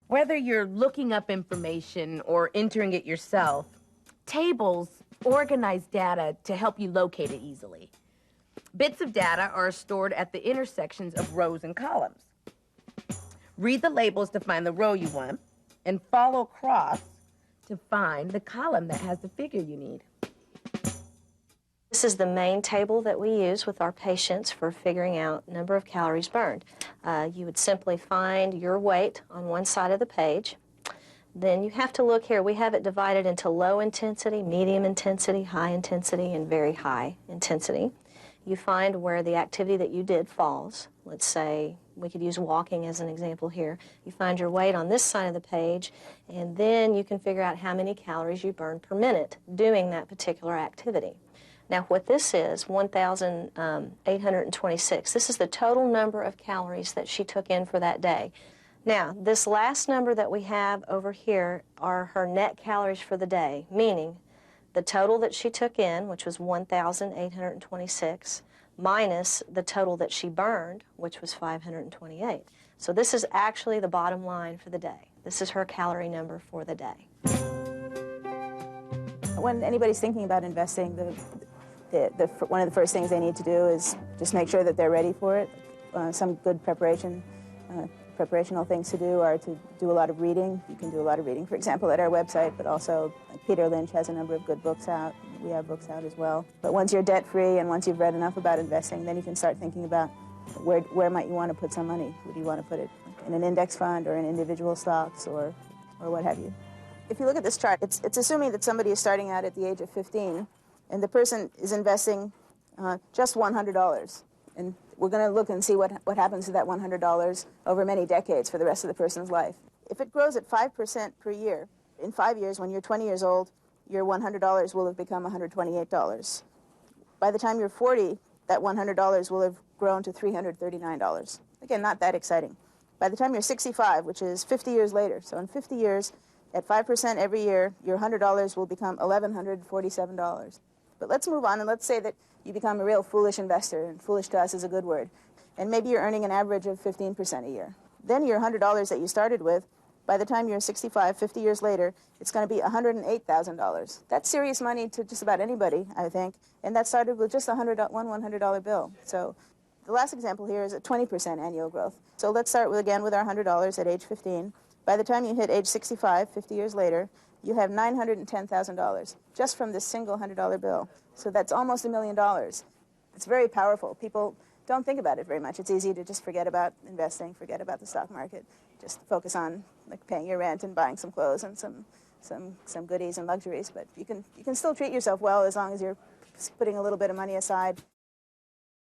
Whether you're looking up information or entering it yourself, tables organize data to help you locate it easily. Bits of data are stored at the intersections of rows and columns. Read the labels to find the row you want, and follow across to find the column that has the figure you need. This is the main table that we use with our patients for figuring out number of calories burned. You would simply find your weight on one side of the page. Then you have to look here. We have it divided into low intensity, medium intensity, high intensity, and very high intensity. You find where the activity that you did falls. Let's say we could use walking as an example here. You find your weight on this side of the page, and then you can figure out how many calories you burn per minute doing that particular activity. Now what this is, 1,826, this is the total number of calories that she took in for that day. Now, this last number that we have over here are her net calories for the day, meaning the total that she took in, which was 1,826, minus the total that she burned, which was 528. So this is actually the bottom line for the day. This is her calorie number for the day. When anybody's thinking about investing, one of the first things they need to do is just make sure that they're ready for it. Some good preparational things to do are to do a lot of reading. You can do a lot of reading, for example, at our website, but also Peter Lynch has a number of good books out. We have books out as well. But once you're debt-free and once you've read enough about investing, then you can start thinking about where might you want to put some money. Would you want to put it in an index fund or in individual stocks or what have you? If you look at this chart, it's assuming that somebody is starting out at the age of 15, and the person is investing just $100. And we're going to look and see what happens to that $100 over many decades for the rest of the person's life. If it grows at 5% per year, in 5 years, when you're 20 years old, your $100 will have become $128. By the time you're 40, that $100 will have grown to $339. Again, not that exciting. By the time you're 65, which is 50 years later, so in 50 years, at 5% every year, your $100 will become $1,147. But let's move on and let's say that you become a real foolish investor, and foolish to us is a good word, and maybe you're earning an average of 15% a year. Then your $100 that you started with, by the time you're 65, 50 years later, it's going to be $108,000. That's serious money to just about anybody, I think, and that started with just one $100 bill. So the last example here is at 20% annual growth. So let's start again with our $100 at age 15. By the time you hit age 65, 50 years later, you have $910,000 just from this single $100 bill. So that's almost $1 million. It's very powerful. People don't think about it very much. It's easy to just forget about investing, forget about the stock market, just focus on like paying your rent and buying some clothes and some goodies and luxuries. But you can still treat yourself well as long as you're putting a little bit of money aside.